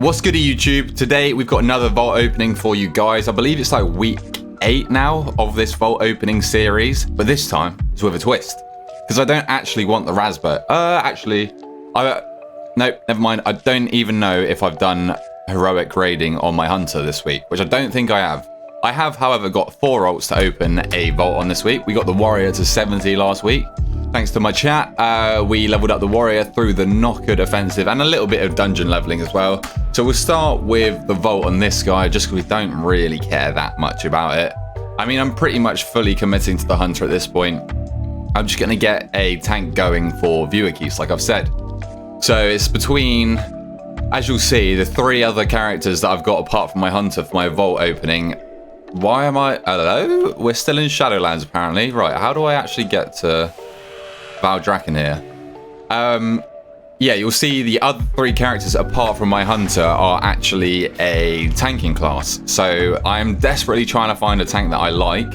What's good YouTube? Today we've got another vault opening for you guys. I believe it's like week 8 now of this vault opening series, but this time it's with a twist. Because I don't actually want the raspberry. No, never mind. I don't even know if I've done heroic raiding on my hunter this week, which I don't think I have. I have, however, got 4 ults to open a vault on this week. We got the warrior to 70 last week. Thanks to my chat, we leveled up the warrior through the knockered offensive and a little bit of dungeon leveling as well. So we'll start with the vault on this guy just because we don't really care that much about it. I mean, I'm pretty much fully committing to the hunter at this point. I'm just going to get a tank going for viewer keys, like I've said. So it's between, as you'll see, the 3 other characters that I've got apart from my hunter for my vault opening. Why am I... Hello? We're still in Shadowlands, apparently. Right, how do I actually get to Valdraken here? Yeah, you'll see the other 3 characters apart from my hunter are actually a tanking class. So I'm desperately trying to find a tank that I like.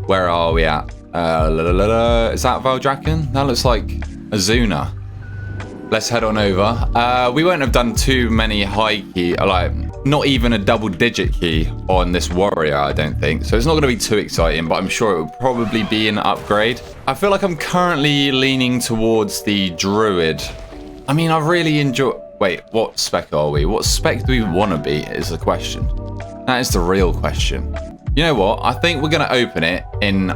Where are we at? Is that Valdraken? That looks like Azuna. Let's head on over. We won't have done too many high key, like not even a double-digit key on this warrior, I don't think. So it's not going to be too exciting, but I'm sure it will probably be an upgrade. I feel like I'm currently leaning towards the druid. I mean, I really enjoy... Wait, what spec are we? What spec do we want to be is the question. That is the real question. You know what? I think we're going to open it in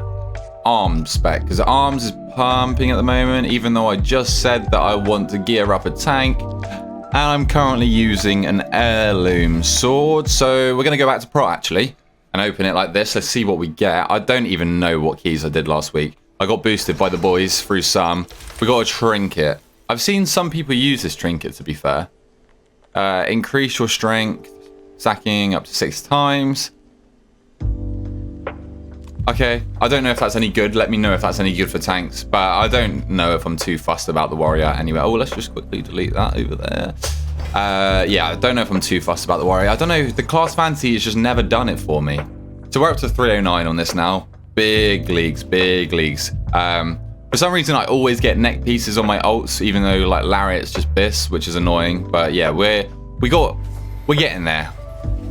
arms spec, because arms is pumping at the moment, even though I just said that I want to gear up a tank. And I'm currently using an heirloom sword. So we're going to go back to pro, actually, and open it like this. Let's see what we get. I don't even know what keys I did last week. I got boosted by the boys through some. We got a trinket. I've seen some people use this trinket, to be fair. Increase your strength, stacking up to 6 times. Okay, I don't know if that's any good. Let me know if that's any good for tanks. But I don't know if I'm too fussed about the warrior anyway. Oh, let's just quickly delete that over there. Yeah, I don't know if I'm too fussed about the warrior. I don't know. The class fantasy has just never done it for me. So we're up to 309 on this now. Big leagues, big leagues. For some reason, I always get neck pieces on my ults, even though like Lariat's just bis, which is annoying. But yeah, we're getting there.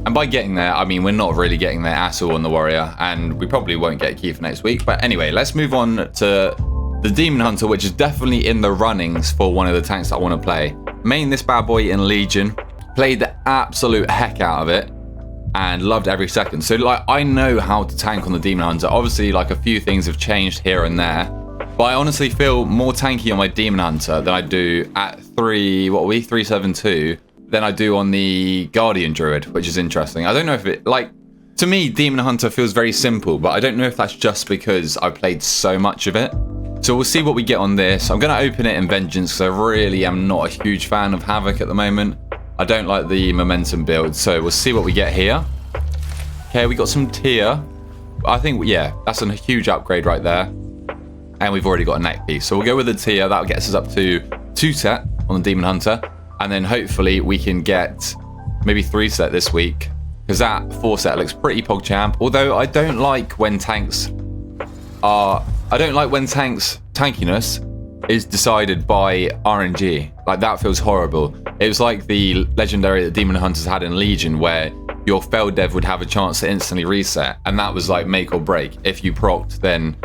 And by getting there, I mean we're not really getting there at all on the warrior, and we probably won't get a key for next week. But anyway, let's move on to the demon hunter, which is definitely in the runnings for one of the tanks that I want to play. Main this bad boy in Legion, played the absolute heck out of it, and loved every second. So like I know how to tank on the demon hunter. Obviously, like a few things have changed here and there, but I honestly feel more tanky on my demon hunter than I do at 372. Than I do on the Guardian Druid, which is interesting. I don't know if it, like, to me, Demon Hunter feels very simple, but I don't know if that's just because I played so much of it. So we'll see what we get on this. I'm going to open it in Vengeance because I really am not a huge fan of Havoc at the moment. I don't like the momentum build, so we'll see what we get here. Okay, we got some tier. I think, yeah, that's a huge upgrade right there. And we've already got a neck piece. So we'll go with the tier. That gets us up to 2 set on the Demon Hunter. And then hopefully we can get maybe 3 set this week, because that 4 set looks pretty PogChamp. Although I don't like when tanks tankiness is decided by RNG. Like that feels horrible. It was like the legendary that Demon Hunters had in Legion, where your failed dev would have a chance to instantly reset, and that was like make or break. If you procced, then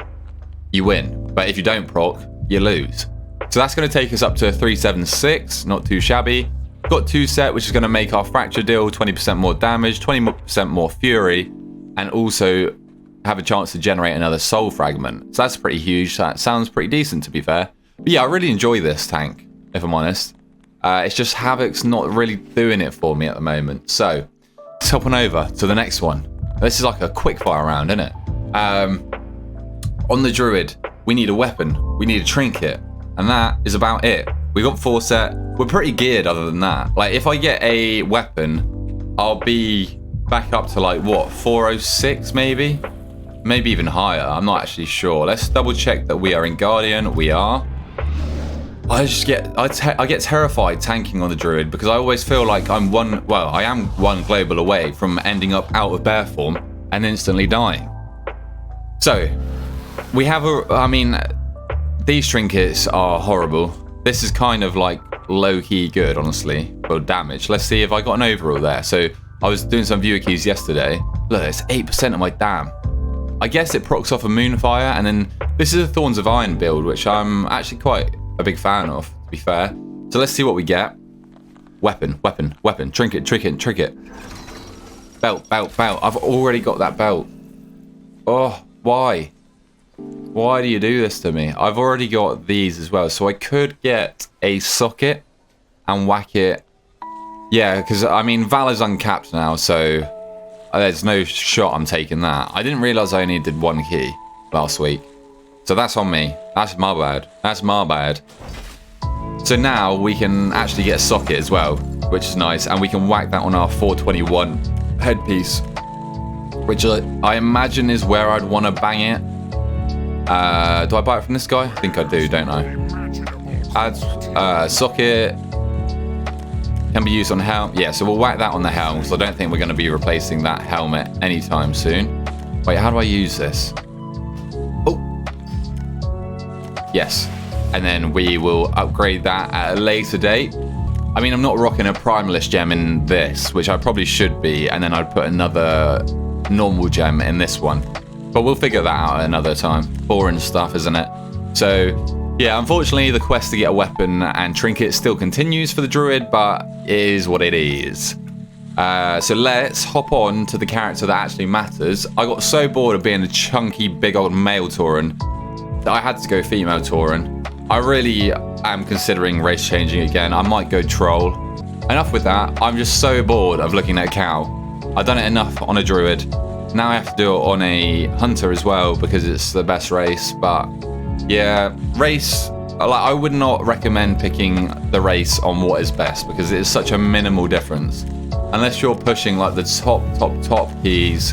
you win, but if you don't proc, you lose. So that's going to take us up to 376, not too shabby. Got 2 set, which is going to make our fracture deal 20% more damage, 20% more fury, and also have a chance to generate another soul fragment. So that's pretty huge. That sounds pretty decent, to be fair. But yeah, I really enjoy this tank, if I'm honest. It's just Havoc's not really doing it for me at the moment. So let's hop on over to the next one. This is like a quick fire round, isn't it? On the Druid, we need a weapon. We need a trinket. And that is about it. We got 4 set. We're pretty geared other than that. Like, if I get a weapon, I'll be back up to, like, what, 406 maybe? Maybe even higher. I'm not actually sure. Let's double check that we are in Guardian. We are. I get terrified tanking on the Druid because I always feel like I am one global away from ending up out of bear form and instantly dying. So, we have these trinkets are horrible. this is kind of like low-key good, honestly, for damage. Let's see if I got an overall there. So I was doing some viewer keys yesterday. Look, it's 8% of my dam. I guess it procs off a Moonfire, and then this is a Thorns of Iron build, which I'm actually quite a big fan of, to be fair. So let's see what we get. Weapon, weapon, weapon, trinket, trinket, trinket. Belt, belt, belt. I've already got that belt. Oh, why? Why do you do this to me? I've already got these as well, so I could get a socket and whack it. Yeah, because, I mean, Valor's uncapped now, so there's no shot I'm taking that. I didn't realise I only did 1 key last week. So that's on me. That's my bad. That's my bad. So now we can actually get a socket as well, which is nice, and we can whack that on our 421 headpiece, which I imagine is where I'd want to bang it. Do I buy it from this guy? I think I do, don't I? Add socket. Can be used on helm. Yeah, so we'll whack that on the helm, because I don't think we're going to be replacing that helmet anytime soon. Wait, how do I use this? Oh. Yes. And then we will upgrade that at a later date. I mean, I'm not rocking a Primalist gem in this, which I probably should be, and then I'd put another normal gem in this one. But we'll figure that out another time. Boring stuff, isn't it? So, yeah, unfortunately, the quest to get a weapon and trinket still continues for the druid, but it is what it is. So let's hop on to the character that actually matters. I got so bored of being a chunky, big old male Tauren that I had to go female Tauren. I really am considering race changing again. I might go troll. Enough with that. I'm just so bored of looking at a cow. I've done it enough on a druid. Now I have to do it on a hunter as well because it's the best race. But yeah, race, I would not recommend picking the race on what is best because it is such a minimal difference. Unless you're pushing like the top keys,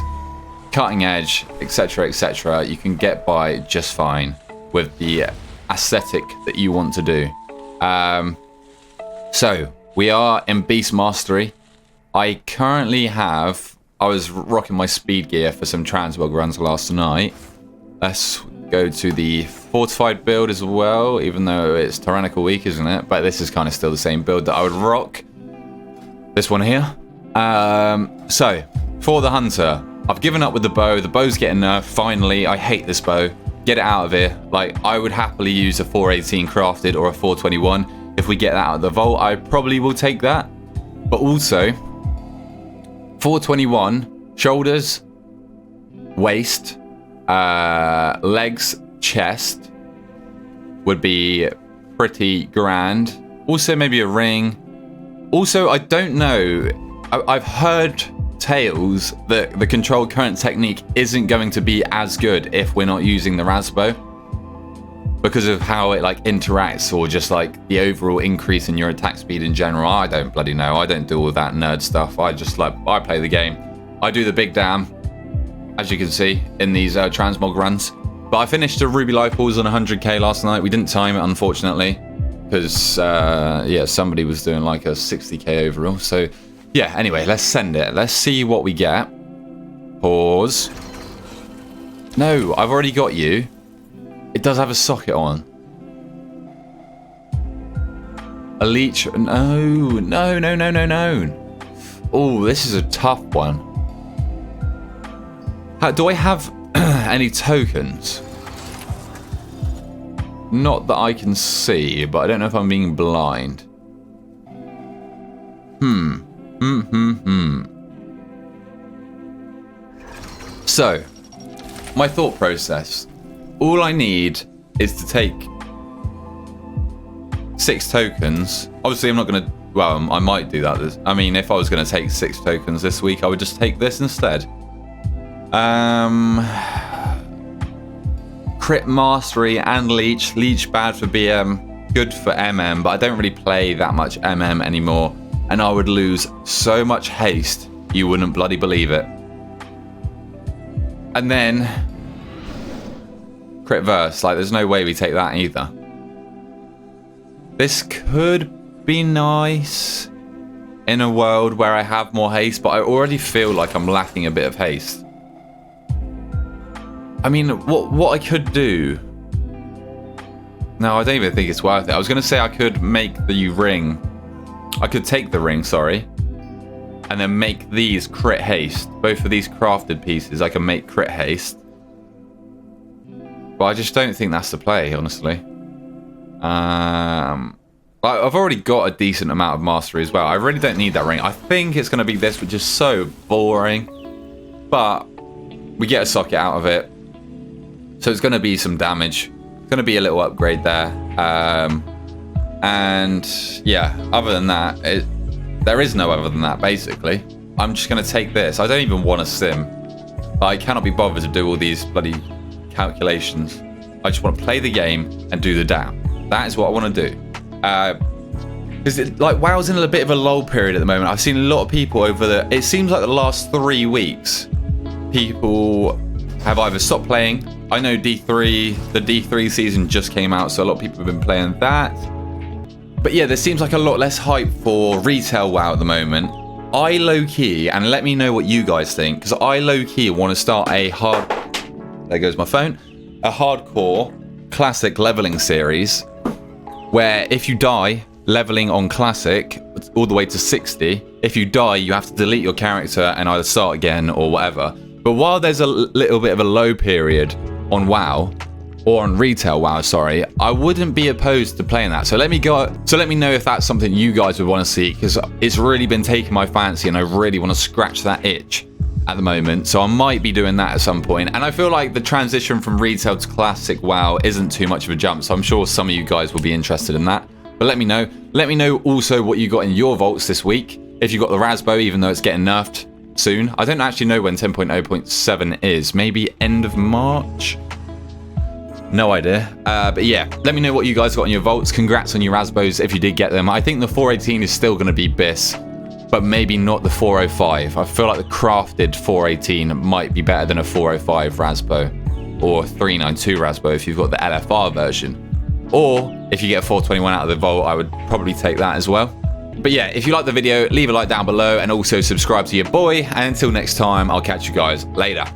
cutting edge, etc., you can get by just fine with the aesthetic that you want to do. So we are in Beast Mastery. I currently have, I was rocking my speed gear for some Transmog runs last night. Let's go to the fortified build as well, even though it's Tyrannical Week, isn't it? But this is kind of still the same build that I would rock. This one here. So for the hunter, I've given up with the bow. The bow's getting nerfed finally. I hate this bow. Get it out of here. Like, I would happily use a 418 crafted or a 421. If we get that out of the vault, I probably will take that. But also, 421, shoulders, waist, legs, chest would be pretty grand. Also, maybe a ring. Also, I don't know. I've heard tales that the controlled current technique isn't going to be as good if we're not using the Rasbo because of how it like interacts or just like the overall increase in your attack speed in general. I don't bloody know. I don't do all that nerd stuff. I just like, I play the game. I do the big damn, as you can see in these transmog runs. But I finished a Ruby Life Balls on 100k last night. We didn't time it, unfortunately, because yeah, somebody was doing like a 60k overall. So yeah, anyway, let's send it. Let's see what we get. Pause. No, I've already got you. It does have a socket on. A leech. No. Oh, this is a tough one. Do I have any tokens? Not that I can see, but I don't know if I'm being blind. So, my thought process. All I need is to take 6 tokens. Obviously, I'm not going to... Well, I might do that. I mean, if I was going to take 6 tokens this week, I would just take this instead. Crit Mastery and Leech. Leech bad for BM, good for MM, but I don't really play that much MM anymore. And I would lose so much haste, you wouldn't bloody believe it. And then crit verse, like there's no way we take that either. This could be nice in a world where I have more haste, but I already feel like I'm lacking a bit of haste. I mean, what I could do No, I don't even think it's worth it. I was going to say I could make the ring. I could take the ring, sorry. And then make these crit haste. Both of these crafted pieces I can make crit haste. But I just don't think that's the play, honestly. I've already got a decent amount of mastery as well. I really don't need that ring. I think it's going to be this, which is so boring. But we get a socket out of it. So it's going to be some damage. It's going to be a little upgrade there. And yeah, other than that, there is no other than that, basically. I'm just going to take this. I don't even want to sim. I cannot be bothered to do all these bloody calculations. I just want to play the game and do the dam. That is what I want to do. Because like WoW's in a bit of a lull period at the moment. I've seen a lot of people it seems like the last 3 weeks, people have either stopped playing. I know the D3 season just came out, so a lot of people have been playing that. But yeah, there seems like a lot less hype for retail WoW at the moment. I low-key, and let me know what you guys think, because I low-key want to start a there goes my phone, a hardcore classic leveling series, where if you die leveling on classic all the way to 60, if you die, you have to delete your character and either start again or whatever. But while there's a little bit of a low period on WoW, or on retail WoW, sorry, I wouldn't be opposed to playing that. So let me know if that's something you guys would want to see, because it's really been taking my fancy and I really want to scratch that itch at the moment. So I might be doing that at some point. And I feel like the transition from retail to classic WoW isn't too much of a jump. So I'm sure some of you guys will be interested in that. But let me know. Let me know also what you got in your vaults this week. If you got the Rasbo, even though it's getting nerfed soon. I don't actually know when 10.0.7 is. Maybe end of March? No idea. But yeah, let me know what you guys got in your vaults. Congrats on your Rasbos if you did get them. I think the 418 is still going to be BIS, but maybe not the 405. I feel like the crafted 418 might be better than a 405 Rasbo or 392 Rasbo if you've got the LFR version. Or if you get a 421 out of the vault, I would probably take that as well. But yeah, if you like the video, leave a like down below and also subscribe to your boy. And until next time, I'll catch you guys later.